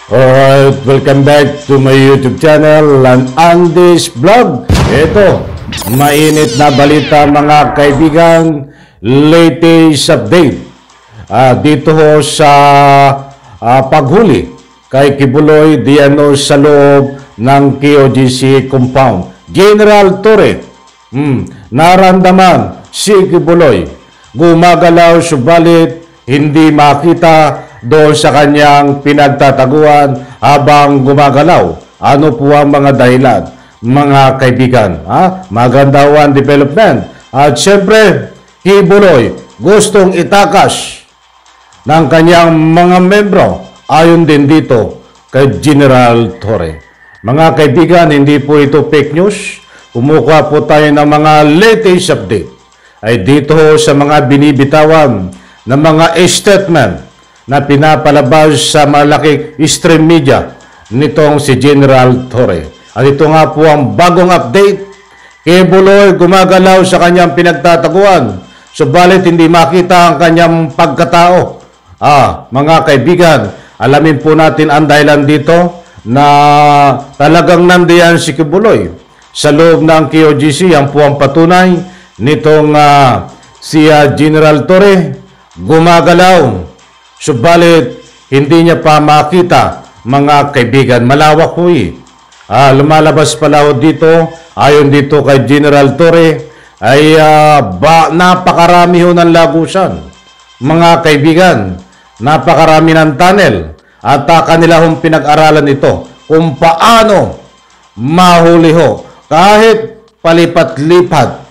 Alright, welcome back to my YouTube channel, Andy's Vlog. Ito, mainit na balita mga kaibigan, latest update dito ho sa paghuli kay Kibuloy Diano sa loob ng KOJC compound. General Torre, naramdaman si Kibuloy gumagalaw subalit hindi makita doon sa kanyang pinagtataguan habang gumagalaw. Ano po ang mga dahilan, mga kaibigan? Maganda ang development. At siyempre, Kibuloy gustong itakas ng kanyang mga membro ayon din dito kay General Torre. Mga kaibigan, hindi po ito fake news. Kumukuha po tayo ng mga latest update ay dito sa mga binibitawan ng mga statement na pinapalabas sa malaking stream media nitong si General Torre. At ito nga po ang bagong update. Kibuloy gumagalaw sa kanyang pinagtataguan, subalit hindi makita ang kanyang pagkatao. Mga kaibigan, alamin po natin ang dahilan dito na talagang nandiyan si Kibuloy sa loob ng KOJC. Yan po ang patunay nitong si General Torre gumagalaw, subalit hindi niya pa makita, mga kaibigan. Malawak po lumalabas pala ho dito, ayon dito kay General Torre, ay napakarami ho ng lagusan. Mga kaibigan, napakarami ng tunnel. At kanila hong pinag-aralan ito kung paano mahuli ho kahit palipat-lipat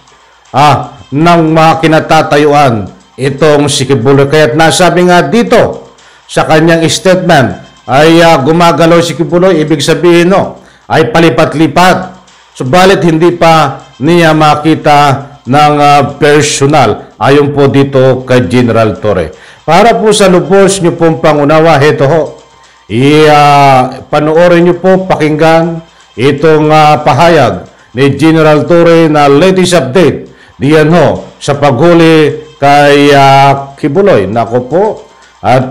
ng mga kinatatayuan itong si Kibuloy. Kaya't nasabi nga dito sa kanyang statement ay gumagalaw si Kibuloy, ibig sabihin ay palipat-lipat, subalit hindi pa niya makita ng personal, ayon po dito kay General Torre. Para po sa lubos nyo pong pangunawa, heto ho, panoorin nyo po, pakinggan itong pahayag ni General Torre na latest update diyan ho sa paghuli kay Kibuloy. Nako po, at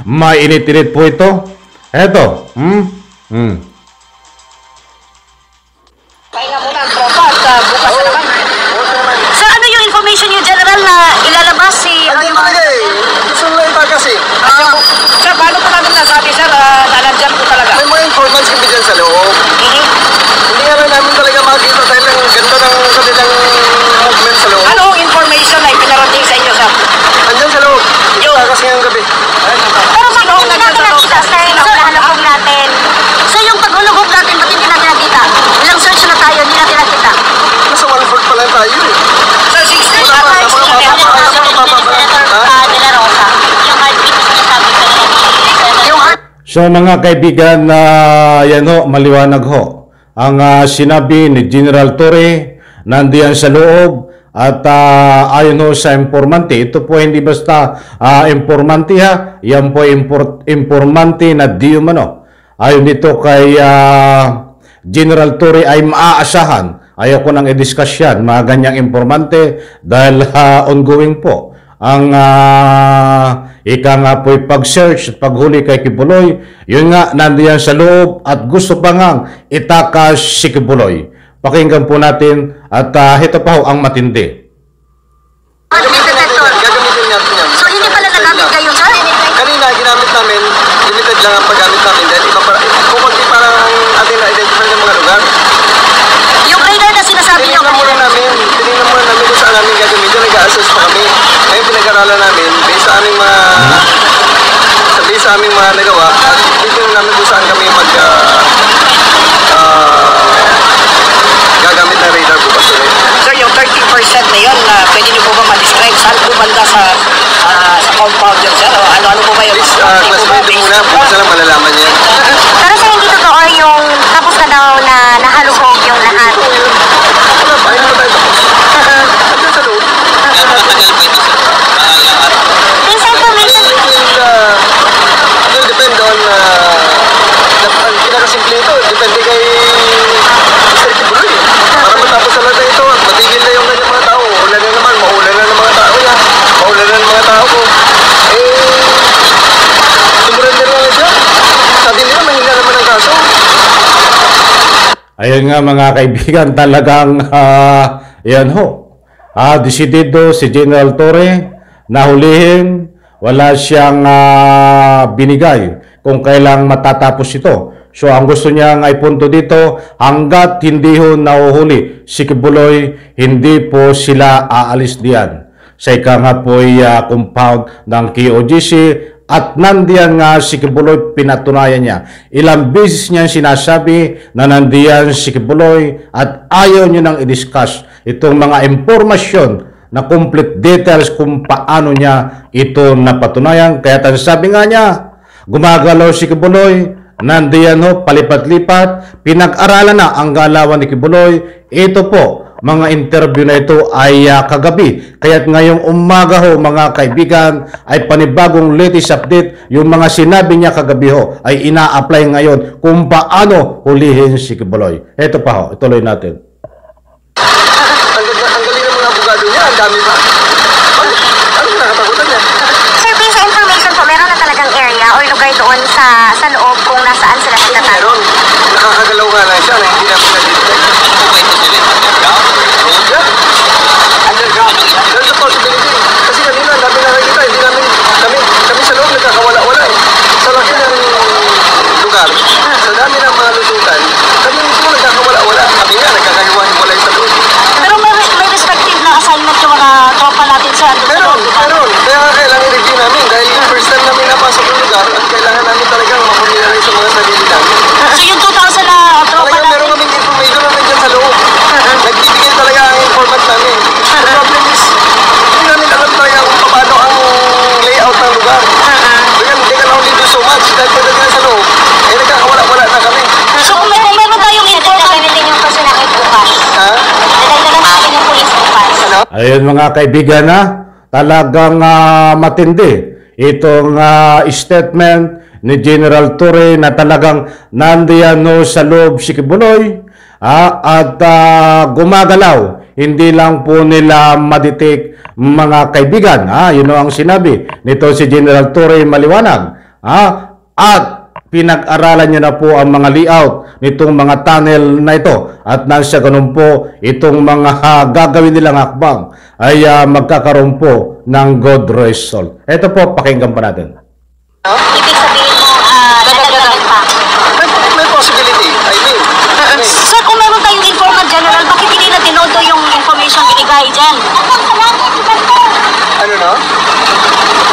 mainit-init po ito. Eto, Pahinga muna ang tropa at bukas na naman. Sir, ano yung information yung general na ilalabas si... Hindi talaga gusto nila ipagkasi. Sir, paano po namin nasabi, sir, na nandyan po talaga? May mga informants kami dyan sa loob. Hindi nga rin namin talaga makita dahil ang ganda ng kanilang movement sa loob. Ano ang information na ipinarating sa inyo, sir? Andyan sa loob. Ipagkas ngayong gabi. Pero sa loob na natin nakita, sir, nakalahog natin. So yung paghulog natin, ba't hindi natin nakita? Ilang search na tayo, hindi natin nakita. Nasa 1/4 pa lang tayo eh. Sir, 6 days na tayo. So mga kaibigan, yan ho, maliwanag ho. Ang sinabi ni General Torre, nandiyan sa loob at ayon ho sa informante. Ito po hindi basta informante ha, yan po informante na di umano. Ayon dito kay General Torre ay maaasahan. Ayaw ko nang i-discuss yan, mga ganyang informante, dahil ongoing po ang ika nga po'y pag-search at paghuli kay Kibuloy. Yun nga, nandiyan sa loob at gusto pa nga itakas si Kibuloy. Pakinggan po natin at ito pa ho ang matindi. Gagamitin natin yan. So hindi pala nagamit kayo, sir? Kanina, ginamit namin, limited lang ang paggamit namin dahil iba para, kukunti parang ating na-identify ng mga lugar. Yung radar na sinasabi nyo Tinignan muna namin kung saan namin gagamitin, nag-a-assess pa kami. Ngayon pinag-aralan namin, based sa aming mga nagawa, at titignan namin kung saan kami gagamit ng radar bukas ulit. Sir, yung 30% na yun, pwede nyo po ba ma-describe saan po banda sa compound yun, sir? O ano po ba yun? Please, classmate muna, bukas na lang malalaman yan. Pero sa hindi totoo yung tapos na daw na nahalugog yung lahat. Wala pa, hindi pa tayo tapos. Andyan sa loob. Yung sa information, It will depend on ang pinakasimple ito, depende kay Mr. Kibuloy. Para matapos sa lahat na ito at matigil na yung kanyang mga tao. Ulan na naman, maulan na ng mga tao yan. Maulan na ng Ayun nga mga kaibigan, talagang yan ho. Desidido si General Torre na hulihin, wala siyang binigay kung kailang matatapos ito. So ang gusto niyang ay punto dito, hanggat hindi ho nahuhuli si Kibuloy, hindi po sila aalis diyan sa ika nga po'y compound ng KOGC. At nandiyan nga si Kibuloy, pinatunayan niya. Ilang beses niya sinasabi na nandiyan si Kibuloy at ayaw niya nang i-discuss itong mga impormasyon na complete details kung paano niya ito napatunayan. Kaya sabi nga niya, gumagalaw si Kibuloy, nandiyan ho, palipat-lipat, pinag-aralan na ang galawan ni Kibuloy. Ito po, mga interview na ito ay kagabi. Kaya't ngayong umaga ho mga kaibigan ay panibagong latest update. Yung mga sinabi niya kagabi ho ay ina-apply ngayon kung paano hulihin si Kibuloy. Ito pa ho, ituloy natin. Ang galing ng mga abogado niya, ang dami pa. Ano nakatakutan niya? Sir, based sa information po, meron na talagang area or lugar doon sa loob kung nasaan sila nagtatago. Meron. Nakakagalaw nga lang siya na hindi namin nag-detect. Underground. There's a possibility. Kasi kanina, dami nakikita, hindi namin, kami sa loob nagkakawala-wala eh. Sa laki ng lugar, sa dami ng mga lusutan, kami mismo nagkakawala-wala. Kami nga, nagkakahiwa-hiwalay sa loob. Pero may respective na assignment yung mga tropa natin sa ano. Meron. Kaya nga kailangan i-review namin dahil yung first time namin napasok yung lugar at kailangan namin talagang mapamilyaray sa mga sarili namin. So yung 2,000 na tropa Talagang natin. meron kaming information namin dyan sa loob. Nagbibigay talaga ang informant namin. The problem is, hindi namin alam talaga kung paano ang layout ng lugar. Kaya hindi ka na only do so much. Dahil pagdating sa loob, eh nagkakawala-wala na kami. So kung meron tayong informant. Dadagdagan din yung personakit bukas. Ha? Dadagdagan natin yung police bukas. Ano? Ayun mga kaibigan talagang matindi itong statement ni General Torre na talagang nandiyan no sa loob si Kibuloy at gumagalaw. Hindi lang po nila madetect mga kaibigan. Yun ang sinabi nito si General Torre maliwanag. At pinag-aralan niya na po ang mga layout nitong mga tunnel na ito. At nang sa ganun po, itong mga gagawin nilang hakbang ay magkakaroon po ng good result. Ito po, pakinggan pa natin. Ibig sabihin mo, dadagdagan pa. May possibility, I mean. Sir, kung meron tayong informant general, bakit hindi na tinodo yung information binigay dyan? Ano na?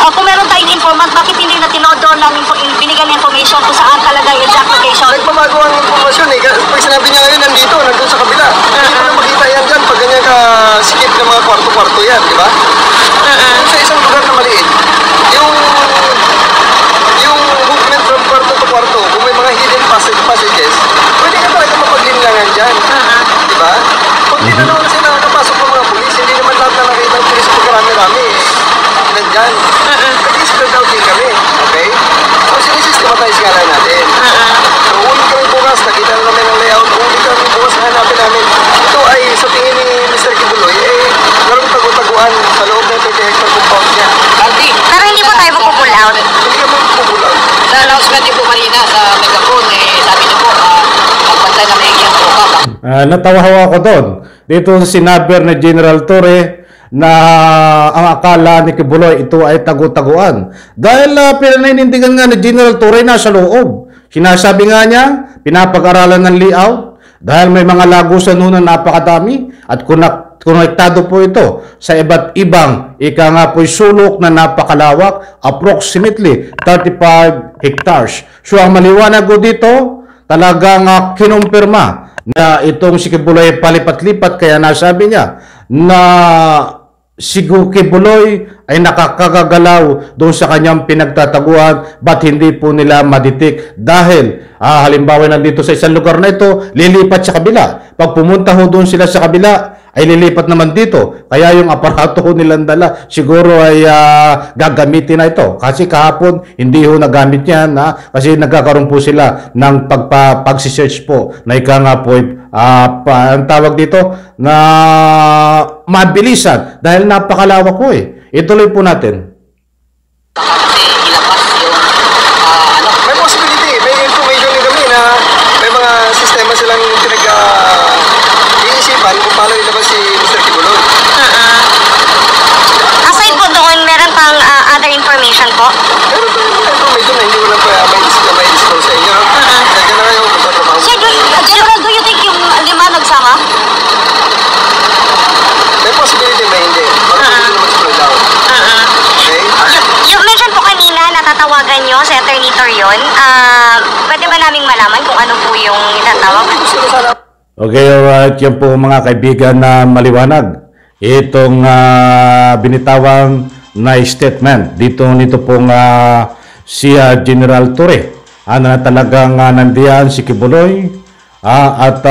Kung meron tayong informant, bakit hindi na tinodo ng binigay ng information kung saan talaga yung exact location? Nagpamago ang informasyon eh. Pag sinabi niya ngayon, nandun sa kabila. Hindi mo na makita yan dyan pag ganyan ka sikip ng mga kwarto-kwarto yan, di ba? Kung sa isang lugar na maliit, yung movement from kwarto to kwarto, kung may mga hidden passages, pwede ka talaga mapaglinlangan dyan. Di ba? Pag tinanong kasi nakakapasok ng mga pulis, hindi naman lahat na nakita ng pulis pagkarami-rami eh. Nandyan. Nag-spread out din kami. Okay? So, sinisystematize nga lang natin. So, ulit kami bukas, nakita na namin ang layout. Ulit kami bukas, hanapin namin. Ito ay, sa tingin ni Mr. Kibuloy, larong tago-taguan sa loob ng 30 hectare compound niya. Pero hindi po tayo mag-pull out. Hindi kami pupulang. Sa announcement niyo po kanina sa megaphone, sabi niyo po, magbantay na may yung tropa. Natawa ako doon. Dito sinabi ni General Torre na ang akala ni Kibuloy ito ay tagu-taguan. Dahil pinaninindigan nga ni General Torre na sa loob. Sinasabi nga niya, pinapag-aralan ng layout dahil may mga lagusan na napakadami at konektado po ito sa iba't ibang nga po'y sulok na napakalawak, approximately 35 hectares. So ang maliwanag ko dito, talagang kinumpirma na itong si Kibuloy palipat-lipat, kaya nasabi niya na si Kibuloy ay nakakagalaw doon sa kanyang pinagtataguan, ba't hindi po nila maditik dahil halimbawa nandito sa isang lugar na ito, lilipat sa kabila. Pag pumunta ho doon sila sa kabila, ay lilipat naman dito. Kaya yung aparato ho nilang dala, siguro ay gagamitin na ito. Kasi kahapon, hindi ho nagamit yan. Kasi nagkakaroon po sila ng pagsisearch po na ika nga po, ang tawag dito, na mabilisan. Dahil napakalawak po eh. Ituloy po natin. Kasi ilabas yung, May possibility. May information din kami na may mga sistema silang tinawagan nyo sa Attorney Torion, pwede ba naming malaman kung ano po yung itatawag? Gusto ko sana Okay, alright. Yan po mga kaibigan na maliwanag. Itong binitawang na statement nito pong si General Torre. Na talagang nandiyan si Kibuloy at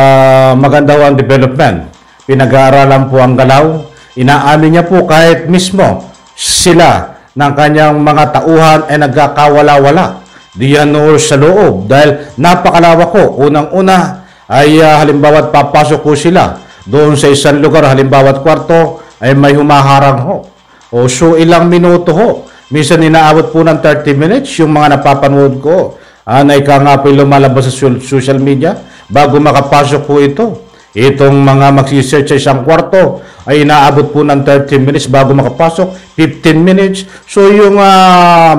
maganda ang development. Pinag-aaralan po ang galaw. Inaamin niya po kahit mismo sila ng kanyang mga tauhan ay nagkakawala-wala diyan sa loob dahil napakalawak ko. Unang-una ay halimbawa papasok ko sila doon sa isang lugar, halimbawa kwarto ay may humaharang ho. O so ilang minuto ho. Minsan inaabot po ng 30 minutes yung mga napapanood ko. Na ika nga po lumalabas sa social media bago makapasok po ito. Itong mga magsisearch sa isang kwarto ay inaabot po ng 30 minutes bago makapasok, 15 minutes. So yung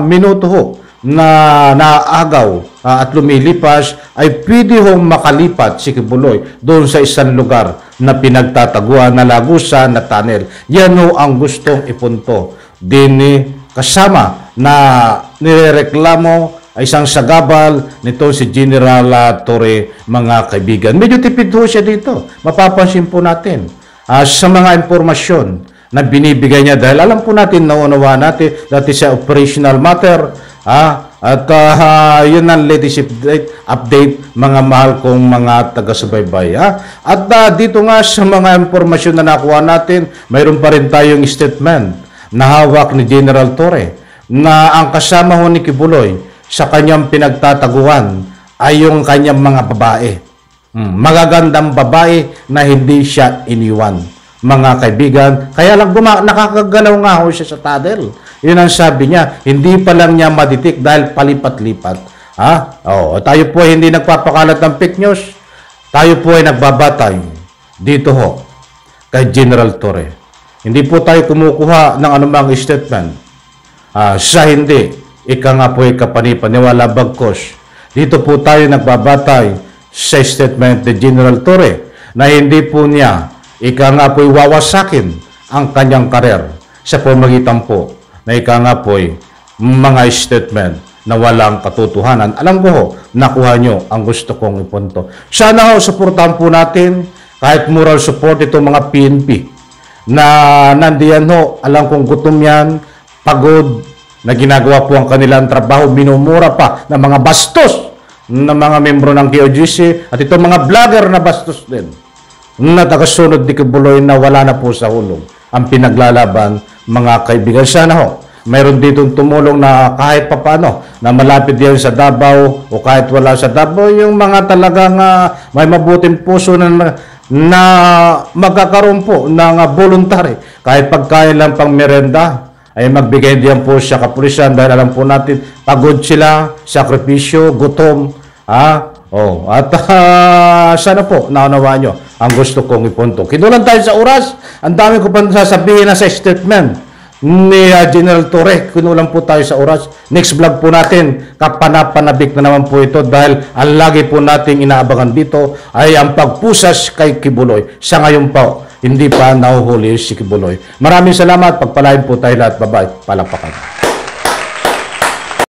minuto ho na naagaw at lumilipas ay pwede hong makalipat si Kibuloy doon sa isang lugar na pinagtataguan na lagusan na tunnel. Yan ho ang gustong ipunto. Din kasama na nireklamo ay isang sagabal nito si General Torre, mga kaibigan. Medyo tipid ho siya dito. Mapapansin po natin sa mga impormasyon na binibigay niya dahil alam po natin, naunawa natin dati sa operational matter at yun ang latest update mga mahal kong mga taga-subaybay. At dito nga sa mga impormasyon na nakuha natin, mayroon pa rin tayong statement na hawak ni General Torre na ang kasama ho ni Kibuloy sa kanyang pinagtataguan ay yung kanyang mga babae. Magagandang babae na hindi siya iniwan. Mga kaibigan, kaya lang nakakagalaw nga ho siya sa tunnel. Yun ang sabi niya, hindi pa lang niya maditik dahil palipat-lipat. Tayo po ay hindi nagpapakalat ng fake news. Tayo po ay nagbabatay dito ho kay General Torre. Hindi po tayo kumukuha ng anumang statement. Sa hindi, ika nga po ay kapanipaniwala bagkos. Dito po tayo nagbabatay sa statement ni General Torre na hindi po niya ika nga po ay wawasakin ang kanyang karer sa pamagitan po na ika nga po ay mga statement na walang katotohanan. Alam ko ho, nakuha nyo ang gusto kong ipunto. Sana ho, supportahan po natin kahit moral support itong mga PNP na nandiyan ho, alam kong gutom yan, pagod, na ginagawa po ang kanilang trabaho, minumura pa ng mga bastos ng mga membro ng KOGC at itong mga vlogger na bastos din na tagasunod ni Kibuloy na wala na po sa hulog ang pinaglalaban, mga kaibigan. Sana ho, mayroon dito tumulong na kahit papano na malapit yan sa Davao o kahit wala sa Davao, yung mga talagang may mabuting puso na magkakaroon po ng voluntary kahit pagkain lang pang merenda ay magbigay diyan po sa kapulisan dahil alam po natin pagod sila, sakripisyo, gutom. At sana po naunawaan nyo ang gusto kong ipunto. Kinulang tayo sa oras. Ang dami ko pa sasabihin na sa statement ni General Torre. Kinulang po tayo sa oras. Next vlog po natin, kapanapanabik na naman po ito dahil ang lagi po nating inaabangan dito ay ang pagpusas kay Kibuloy. Sa ngayon po, hindi pa nahuhuli si Kibuloy. Maraming salamat. Pagpalain po tayo lahat. Bye-bye. Palakpakan.